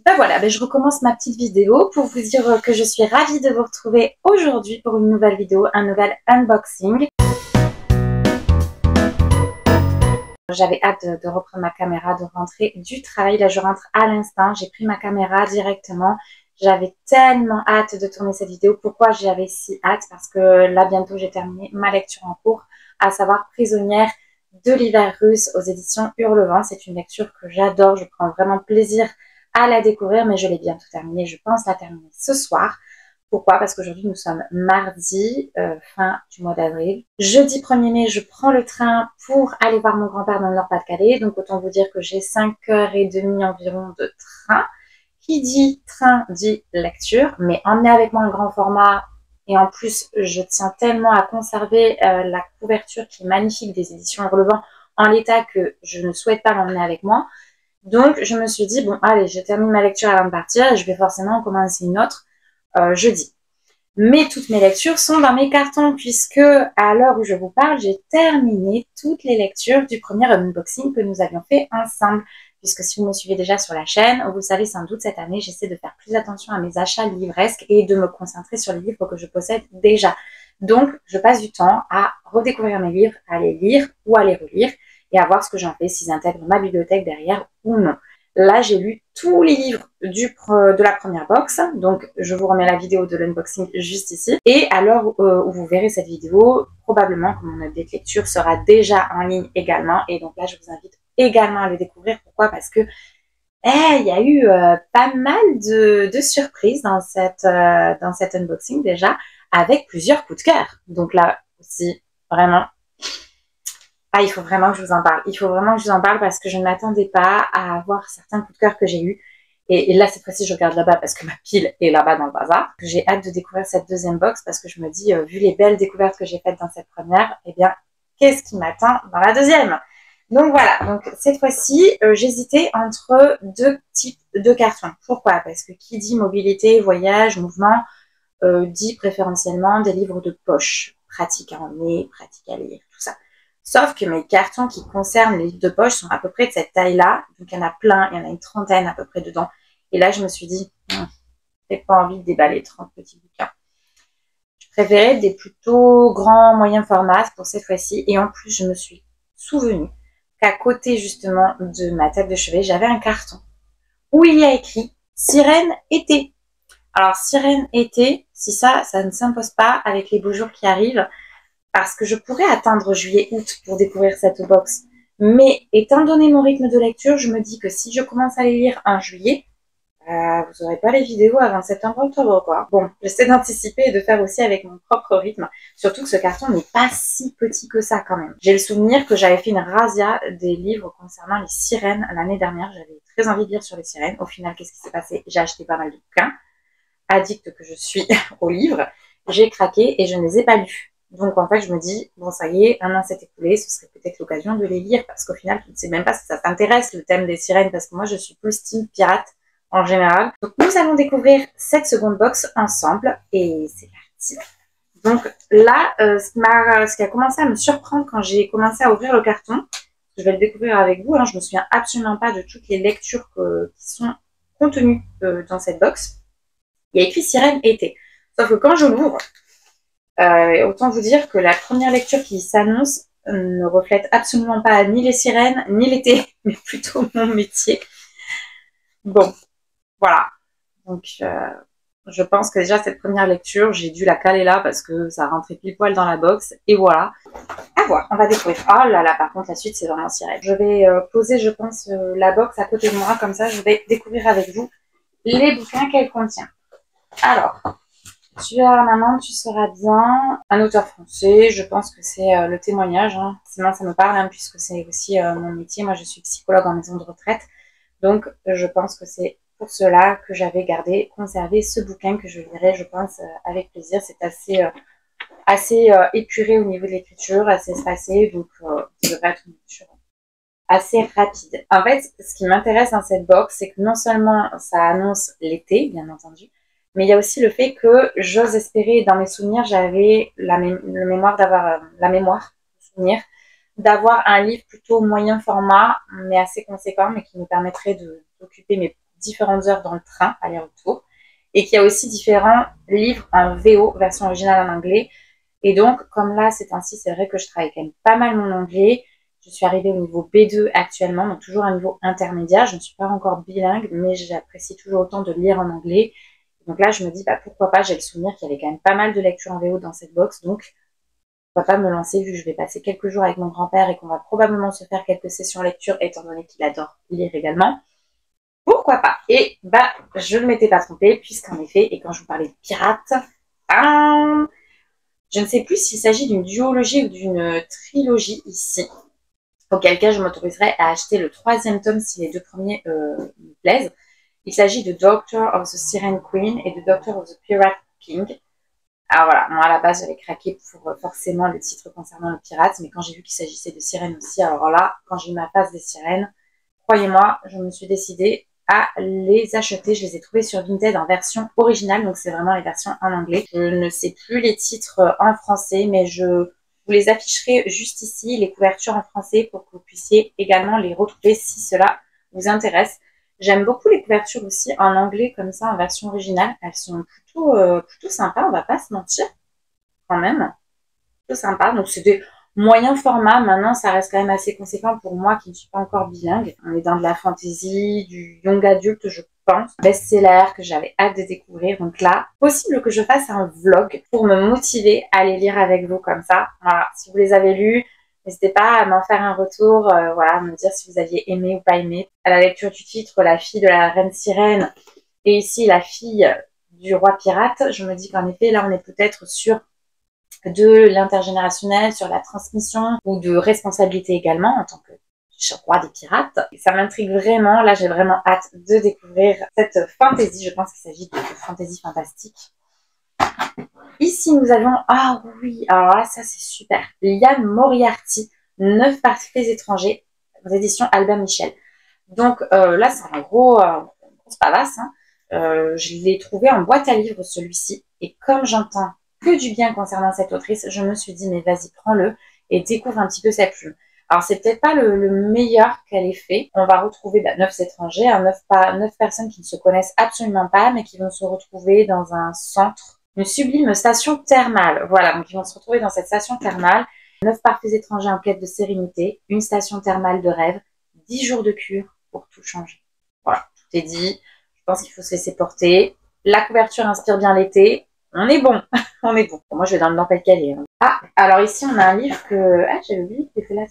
Ben voilà, ben je recommence ma petite vidéo pour vous dire que je suis ravie de vous retrouver aujourd'hui pour une nouvelle vidéo, un nouvel unboxing. J'avais hâte de reprendre ma caméra, de rentrer du travail. Là, je rentre à l'instant. J'ai pris ma caméra directement. J'avais tellement hâte de tourner cette vidéo. Pourquoi j'avais si hâte? Parce que là, bientôt, j'ai terminé ma lecture en cours, à savoir Prisonnière de l'hiver russe aux éditions Hurlevent. C'est une lecture que j'adore. Je prends vraiment plaisir à la découvrir, mais je l'ai bientôt terminée. Je pense la terminer ce soir. Pourquoi? Parce qu'aujourd'hui, nous sommes mardi, fin du mois d'avril. Jeudi 1er mai, je prends le train pour aller voir mon grand-père dans le Nord-Pas-de-Calais. Donc, autant vous dire que j'ai 5h30 environ de train. Qui dit train, dit lecture. Mais emmener avec moi un grand format. Et en plus, je tiens tellement à conserver la couverture qui est magnifique des éditions Hurlevent en l'état que je ne souhaite pas l'emmener avec moi. Donc, je me suis dit, bon, allez, je termine ma lecture avant de partir et je vais forcément en commencer une autre jeudi. Mais toutes mes lectures sont dans mes cartons puisque à l'heure où je vous parle, j'ai terminé toutes les lectures du premier unboxing que nous avions fait ensemble. Puisque si vous me suivez déjà sur la chaîne, vous savez sans doute cette année, j'essaie de faire plus attention à mes achats livresques et de me concentrer sur les livres que je possède déjà. Donc, je passe du temps à redécouvrir mes livres, à les lire ou à les relire et à voir ce que j'en fais, s'ils intègrent ma bibliothèque derrière ou non. Là, j'ai lu tous les livres de la première box. Donc, je vous remets la vidéo de l'unboxing juste ici. Et à l'heure où vous verrez cette vidéo, probablement que mon update lecture sera déjà en ligne également. Et donc là, je vous invite également à le découvrir. Pourquoi? Parce que il y a eu pas mal de surprises dans cet unboxing déjà, avec plusieurs coups de cœur. Donc là aussi, vraiment... Ah, il faut vraiment que je vous en parle. Il faut vraiment que je vous en parle parce que je ne m'attendais pas à avoir certains coups de cœur que j'ai eus. Et là, cette fois-ci, je regarde là-bas parce que ma pile est là-bas dans le bazar. J'ai hâte de découvrir cette deuxième box parce que je me dis, vu les belles découvertes que j'ai faites dans cette première, eh bien, qu'est-ce qui m'attend dans la deuxième? Donc voilà, donc cette fois-ci, j'hésitais entre deux types de cartons. Pourquoi? Parce que qui dit mobilité, voyage, mouvement, dit préférentiellement des livres de poche, pratiques à emmener, pratiques à lire, tout ça. Sauf que mes cartons qui concernent les livres de poche sont à peu près de cette taille-là. Donc, il y en a plein, il y en a une trentaine à peu près dedans. Et là, je me suis dit, j'ai pas envie de déballer 30 petits bouquins. Je préférais des plutôt grands, moyens formats pour cette fois-ci. Et en plus, je me suis souvenue qu'à côté, justement, de ma table de chevet, j'avais un carton où il y a écrit « Sirène été ». Alors, Sirène été, si ça ne s'impose pas avec les beaux jours qui arrivent, parce que je pourrais attendre juillet-août pour découvrir cette box. Mais étant donné mon rythme de lecture, je me dis que si je commence à les lire en juillet, vous n'aurez pas les vidéos avant septembre-octobre, quoi. Bon, j'essaie d'anticiper et de faire aussi avec mon propre rythme. Surtout que ce carton n'est pas si petit que ça, quand même. J'ai le souvenir que j'avais fait une razzia des livres concernant les sirènes l'année dernière. J'avais très envie de lire sur les sirènes. Au final, qu'est-ce qui s'est passé? J'ai acheté pas mal de bouquins. Addicte que je suis aux livres. J'ai craqué et je ne les ai pas lus. Donc, en fait, je me dis, bon, ça y est, un an s'est écoulé, ce serait peut-être l'occasion de les lire, parce qu'au final, tu ne sais même pas si ça t'intéresse, le thème des sirènes, parce que moi, je suis plus team pirate, en général. Donc, nous allons découvrir cette seconde box ensemble, et c'est parti. Donc, là, ce qui a commencé à me surprendre quand j'ai commencé à ouvrir le carton, je vais le découvrir avec vous, hein, je me souviens absolument pas de toutes les lectures qui sont contenues dans cette box. Il y a écrit Sirène été. Sauf que quand je l'ouvre, autant vous dire que la première lecture qui s'annonce ne reflète absolument pas ni les sirènes, ni l'été, mais plutôt mon métier. Bon, voilà. Donc, je pense que déjà, cette première lecture, j'ai dû la caler là parce que ça rentrait pile poil dans la box. Et voilà. À voir, on va découvrir. Oh là là, par contre, la suite, c'est vraiment sirène. Je vais poser, je pense, la box à côté de moi. Comme ça, je vais découvrir avec vous les bouquins qu'elle contient. Alors... Tu as maman, tu seras bien. Un auteur français, je pense que c'est le témoignage. Hein. Sinon, ça me parle, hein, puisque c'est aussi mon métier. Moi, je suis psychologue en maison de retraite. Donc, je pense que c'est pour cela que j'avais conservé ce bouquin que je lirai, je pense, avec plaisir. C'est assez épuré au niveau de l'écriture, assez espacé. Donc, ça devrait être une lecture assez rapide. En fait, ce qui m'intéresse dans cette box, c'est que non seulement ça annonce l'été, bien entendu, mais il y a aussi le fait que j'ose espérer, dans mes souvenirs, j'avais la mémoire d'avoir un livre plutôt moyen format, mais assez conséquent, mais qui me permettrait d'occuper mes différentes heures dans le train, aller-retour, et qu'il y a aussi différents livres en VO, version originale en anglais. Et donc, comme là, ces temps-ci, c'est vrai que je travaille quand même pas mal mon anglais. Je suis arrivée au niveau B2 actuellement, donc toujours un niveau intermédiaire. Je ne suis pas encore bilingue, mais j'apprécie toujours autant de lire en anglais. Donc là, je me dis, bah, pourquoi pas, j'ai le souvenir qu'il y avait quand même pas mal de lectures en VO dans cette box, donc pourquoi pas me lancer vu que je vais passer quelques jours avec mon grand-père et qu'on va probablement se faire quelques sessions lecture, étant donné qu'il adore lire également. Pourquoi pas? Et bah, je ne m'étais pas trompée, puisqu'en effet, et quand je vous parlais de pirates, je ne sais plus s'il s'agit d'une duologie ou d'une trilogie ici, auquel cas je m'autoriserai à acheter le 3e tome si les 2 premiers me plaisent. Il s'agit de Doctor of the Siren Queen et de Doctor of the Pirate King. Alors voilà, moi à la base j'avais craqué pour forcément le titre concernant le pirate, mais quand j'ai vu qu'il s'agissait de sirènes aussi, alors là, quand j'ai eu ma phase des sirènes, croyez-moi, je me suis décidée à les acheter. Je les ai trouvés sur Vinted en version originale, donc c'est vraiment les versions en anglais. Je ne sais plus les titres en français, mais je vous les afficherai juste ici, les couvertures en français, pour que vous puissiez également les retrouver si cela vous intéresse. J'aime beaucoup les couvertures aussi en anglais, comme ça, en version originale. Elles sont plutôt sympas, on va pas se mentir, quand même. Plutôt sympa. Donc, c'est des moyens formats. Maintenant, ça reste quand même assez conséquent pour moi qui ne suis pas encore bilingue. On est dans de la fantasy, du young adulte, je pense. Best-seller que j'avais hâte de découvrir. Donc là, possible que je fasse un vlog pour me motiver à les lire avec vous comme ça. Voilà, si vous les avez lus, n'hésitez pas à m'en faire un retour, voilà, me dire si vous aviez aimé ou pas aimé. À la lecture du titre, la fille de la reine sirène et ici la fille du roi pirate, je me dis qu'en effet, là, on est peut-être sur de l'intergénérationnel, sur la transmission ou de responsabilité également en tant que roi des pirates. Et ça m'intrigue vraiment. Là, j'ai vraiment hâte de découvrir cette fantaisie. Je pense qu'il s'agit de fantaisie fantastique. Ici, nous avons... Ah oui, alors là, ça, c'est super. Liane Moriarty, 9 parfaits étrangers, aux éditions Albert Michel. Donc là, c'est un gros spavasse. Hein. Je l'ai trouvé en boîte à livres, celui-ci. Et comme j'entends que du bien concernant cette autrice, je me suis dit, mais vas-y, prends-le et découvre un petit peu sa plume. Alors, c'est peut-être pas le meilleur qu'elle ait fait. On va retrouver 9 étrangers, 9 personnes qui ne se connaissent absolument pas, mais qui vont se retrouver dans un centre, une sublime station thermale. Voilà, donc ils vont se retrouver dans cette station thermale. 9 parfaits étrangers en quête de sérénité, une station thermale de rêve, 10 jours de cure pour tout changer. Voilà, tout est dit. Je pense qu'il faut se laisser porter. La couverture inspire bien l'été. On est bon, on est bon. Bon, moi, je vais dans le Pas-de-Calais. Hein. Ah, alors ici, on a un livre que... Ah, j'avais oublié qu'il était là.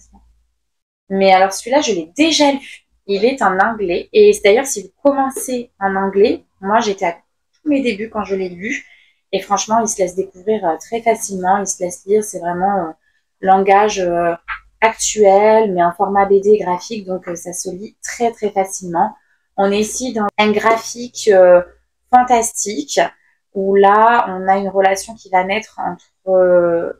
Mais alors, celui-là, je l'ai déjà lu. Il est en anglais. Et d'ailleurs, si vous commencez en anglais, moi, j'étais à tous mes débuts quand je l'ai lu. Et franchement, il se laisse découvrir très facilement. Il se laisse lire. C'est vraiment langage actuel, mais en format BD graphique. Donc, ça se lit très, très facilement. On est ici dans un graphique fantastique, où là, on a une relation qui va naître entre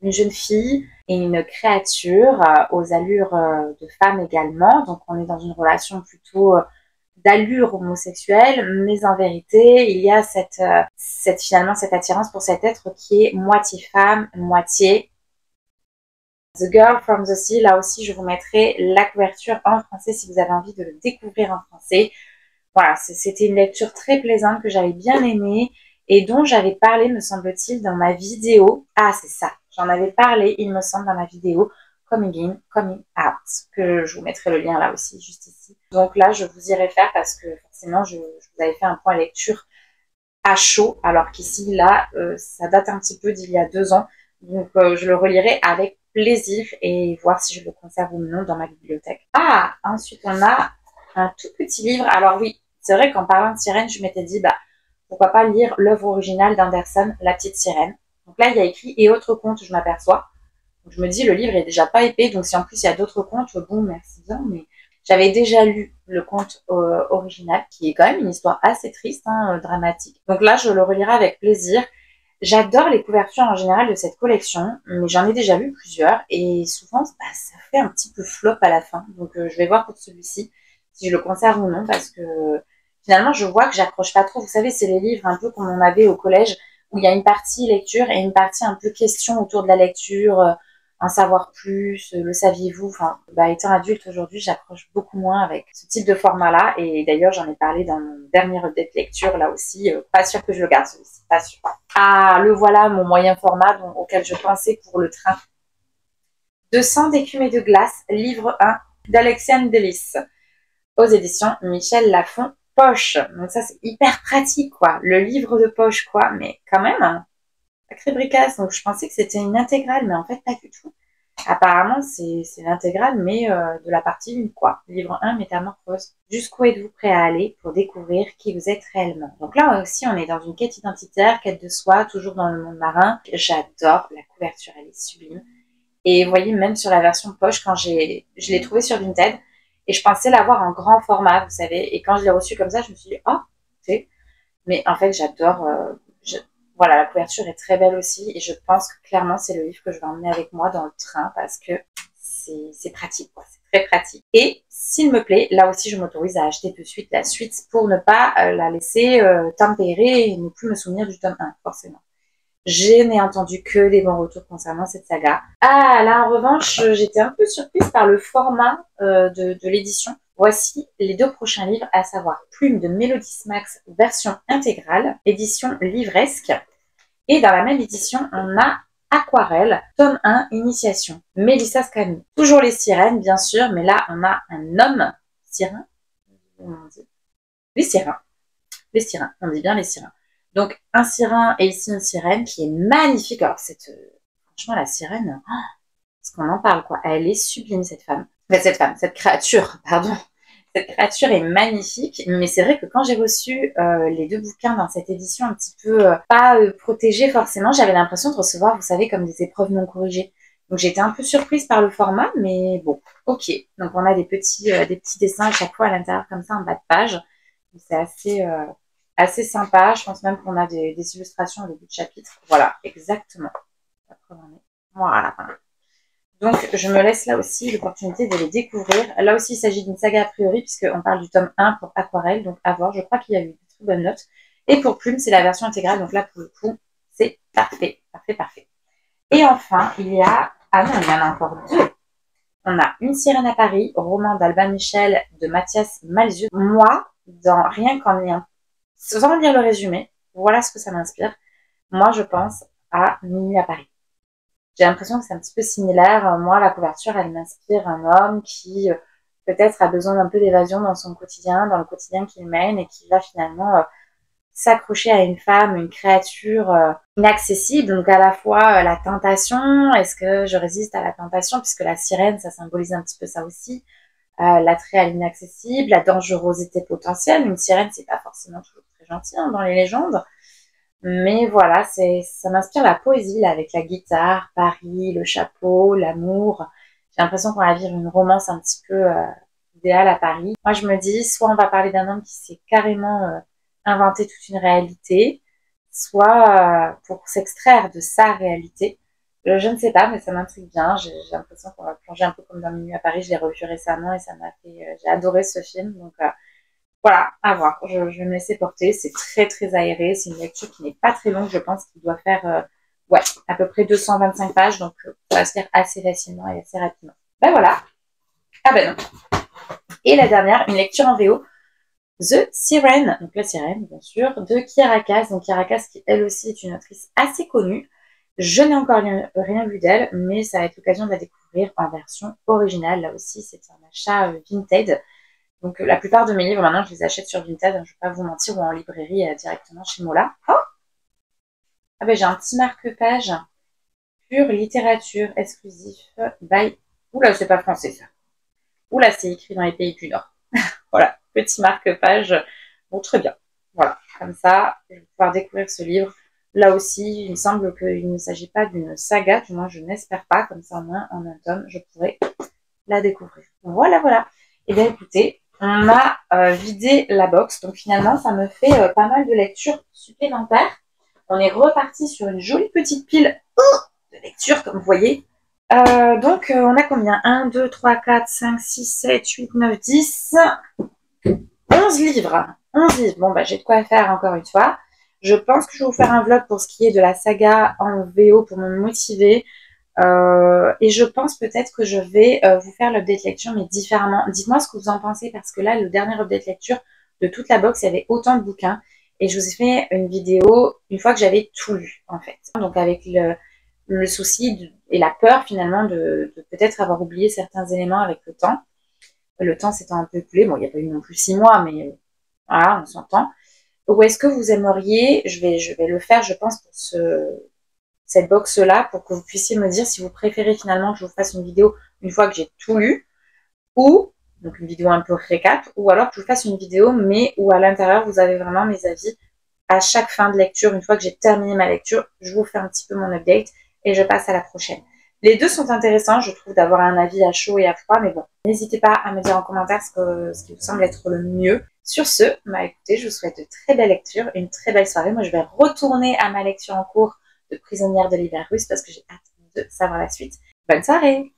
une jeune fille et une créature aux allures de femme également. Donc, on est dans une relation plutôt d'allure homosexuelle, mais en vérité, il y a finalement cette attirance pour cet être qui est moitié femme, moitié The Girl from the Sea. Là aussi, je vous mettrai la couverture en français si vous avez envie de le découvrir en français. Voilà, c'était une lecture très plaisante que j'avais bien aimée et dont j'avais parlé, me semble-t-il, dans ma vidéo. Ah, c'est ça. J'en avais parlé, il me semble, dans ma vidéo Coming In, Coming Out, que je vous mettrai le lien là aussi, juste ici. Donc là, je vous irai faire parce que forcément, je vous avais fait un point lecture à chaud, alors qu'ici, là, ça date un petit peu d'il y a 2 ans. Donc, je le relirai avec plaisir et voir si je le conserve ou non dans ma bibliothèque. Ah, ensuite, on a un tout petit livre. Alors oui, c'est vrai qu'en parlant de sirène, je m'étais dit, pourquoi pas lire l'œuvre originale d'Anderson, La Petite Sirène. Donc là, il y a écrit « Et autres contes », je m'aperçois. Donc je me dis, le livre est déjà pas épais, donc si en plus il y a d'autres contes, bon, merci bien, mais j'avais déjà lu le conte original, qui est quand même une histoire assez triste, hein, dramatique. Donc là, je le relirai avec plaisir. J'adore les couvertures en général de cette collection, mais j'en ai déjà lu plusieurs, et souvent, ça fait un petit peu flop à la fin. Donc je vais voir pour celui-ci, si je le conserve ou non, parce que finalement, je vois que j'accroche pas trop. Vous savez, c'est les livres un peu comme on avait au collège, où il y a une partie lecture et une partie un peu question autour de la lecture, en savoir plus, le saviez-vous. Enfin, étant adulte aujourd'hui, j'accroche beaucoup moins avec ce type de format-là. Et d'ailleurs, j'en ai parlé dans mon dernier update lecture, là aussi. Pas sûr que je le garde, celui-ci, pas sûr. Ah, le voilà, mon moyen format auquel je pensais pour le train. 200 d'écume et de glace, livre 1 d'Alexiane Delis, aux éditions Michel Lafon Poche. Donc ça, c'est hyper pratique, quoi. Le livre de poche, quoi, mais quand même, hein, sacré bricasse. Donc je pensais que c'était une intégrale, mais en fait, pas du tout. Apparemment, c'est l'intégrale, mais de la partie 1, quoi. Livre 1, Métamorphose. Jusqu'où êtes-vous prêt à aller pour découvrir qui vous êtes réellement? Donc là aussi, on est dans une quête identitaire, quête de soi, toujours dans le monde marin. J'adore la couverture, elle est sublime. Et vous voyez, même sur la version poche, quand je l'ai trouvée sur Vinted, et je pensais l'avoir en grand format, vous savez. Et quand je l'ai reçue comme ça, je me suis dit, oh, c'est. Mais en fait, j'adore. Voilà, la couverture est très belle aussi. Et je pense que clairement, c'est le livre que je vais emmener avec moi dans le train parce que c'est pratique, quoi. C'est très pratique. Et s'il me plaît, là aussi, je m'autorise à acheter tout de suite la suite pour ne pas la laisser tempérer et ne plus me souvenir du tome 1, forcément. Je n'ai entendu que des bons retours concernant cette saga. Ah, là, en revanche, j'étais un peu surprise par le format de l'édition. Voici les 2 prochains livres, à savoir Plume de Mélodie Max, version intégrale, édition livresque. Et dans la même édition, on a Aquarelle, tome 1, Initiation, Mélissa Scanu. Toujours les sirènes, bien sûr, mais là, on a un homme sirin. Comment on dit? Les sirens. Les sirens, on dit bien les sirens. Donc, un sirin et ici une sirène qui est magnifique. Alors, franchement, la sirène, parce qu'on en parle, quoi. Elle est sublime, cette créature, pardon. Cette créature est magnifique, mais c'est vrai que quand j'ai reçu les 2 bouquins dans cette édition un petit peu pas protégée forcément, j'avais l'impression de recevoir, vous savez, comme des épreuves non corrigées. Donc, j'étais un peu surprise par le format, mais bon, ok. Donc, on a des petits dessins à chaque fois à l'intérieur, comme ça, en bas de page. C'est assez sympa. Je pense même qu'on a des illustrations au début de chapitre. Voilà, exactement. Voilà. Donc, je me laisse là aussi l'opportunité de les découvrir. Là aussi, il s'agit d'une saga a priori, puisqu'on parle du tome 1 pour Aquarelle. Donc, à voir. Je crois qu'il y a eu de très bonnes notes. Et pour Plume, c'est la version intégrale. Donc là, pour le coup, c'est parfait. Parfait, parfait. Et enfin, il y a... Ah non, il y en a encore 2. On a Une sirène à Paris, roman d'Alban Michel de Mathias Malzieu. Moi, rien qu'en lien, sans lire le résumé, voilà ce que ça m'inspire. Moi, je pense à Minuit à Paris. J'ai l'impression que c'est un petit peu similaire. Moi, la couverture, elle m'inspire un homme qui peut-être a besoin d'un peu d'évasion dans son quotidien, dans le quotidien qu'il mène et qui va finalement s'accrocher à une femme, une créature inaccessible. Donc à la fois la tentation, est-ce que je résiste à la tentation, puisque la sirène, ça symbolise un petit peu ça aussi. L'attrait à l'inaccessible, la dangerosité potentielle. Une sirène, c'est pas forcément toujours très gentil hein, dans les légendes. Mais voilà, ça m'inspire la poésie là, avec la guitare, Paris, le chapeau, l'amour. J'ai l'impression qu'on va vivre une romance un petit peu idéale à Paris. Moi, je me dis, soit on va parler d'un homme qui s'est carrément inventé toute une réalité, soit pour s'extraire de sa réalité. Je ne sais pas, mais ça m'intrigue bien. J'ai l'impression qu'on va plonger un peu comme dans Minuit à Paris. Je l'ai revu récemment et ça m'a fait... j'ai adoré ce film, donc... voilà, à voir. Je vais me laisser porter. C'est très, très aéré. C'est une lecture qui n'est pas très longue. Je pense qu'il doit faire ouais, à peu près 225 pages. Donc, ça va se lire assez facilement et assez rapidement. Ben voilà. Ah ben non. Et la dernière, une lecture en VO. The Siren, donc la sirène, bien sûr, de Kiara Cass. Donc, Kiara Cass, qui elle aussi est une autrice assez connue. Je n'ai encore rien vu d'elle, mais ça va être l'occasion de la découvrir en version originale. Là aussi, c'est un achat Vinted. Donc, la plupart de mes livres, maintenant, je les achète sur Vinted, je ne vais pas vous mentir, ou en librairie directement chez Mola. Oh ah ben, j'ai un petit marque-page. Pure littérature exclusif by... Oula, c'est pas français, ça. Oula, c'est écrit dans les pays du Nord. Voilà, petit marque-page. Bon, très bien. Voilà, comme ça, je vais pouvoir découvrir ce livre. Là aussi, il me semble qu'il ne s'agit pas d'une saga, du moins, je n'espère pas. Comme ça, au moins, en un tome, je pourrais la découvrir. Voilà, voilà. Et bien, écoutez, on a vidé la box. Donc, finalement, ça me fait pas mal de lectures supplémentaires. On est reparti sur une jolie petite pile de lecture, comme vous voyez. Donc, on a combien? 1, 2, 3, 4, 5, 6, 7, 8, 9, 10, 11 livres. 11 livres. Bon, bah, j'ai de quoi faire encore une fois. Je pense que je vais vous faire un vlog pour ce qui est de la saga en VO pour me motiver. Et je pense peut-être que je vais vous faire l'update lecture, mais différemment. Dites-moi ce que vous en pensez, parce que là, le dernier update lecture de toute la box, il y avait autant de bouquins. Et je vous ai fait une vidéo une fois que j'avais tout lu, en fait. Donc avec le souci et la peur, finalement, de peut-être avoir oublié certains éléments avec le temps. Le temps s'étant un peu écoulé. Bon, il n'y a pas eu non plus 6 mois, mais voilà, on s'entend. Ou est-ce que vous aimeriez, je vais le faire, je pense, pour cette box-là, pour que vous puissiez me dire si vous préférez finalement que je vous fasse une vidéo une fois que j'ai tout lu, ou, donc une vidéo un peu récap, ou alors que je vous fasse une vidéo, mais où à l'intérieur, vous avez vraiment mes avis à chaque fin de lecture. Une fois que j'ai terminé ma lecture, je vous fais un petit peu mon update et je passe à la prochaine. Les deux sont intéressants, je trouve, d'avoir un avis à chaud et à froid, mais bon, n'hésitez pas à me dire en commentaire ce qui vous semble être le mieux. Sur ce, bah écoutez, je vous souhaite de très belles lectures, une très belle soirée. Moi, je vais retourner à ma lecture en cours de Prisonnière de l'hiver russe parce que j'ai hâte de savoir la suite. Bonne soirée!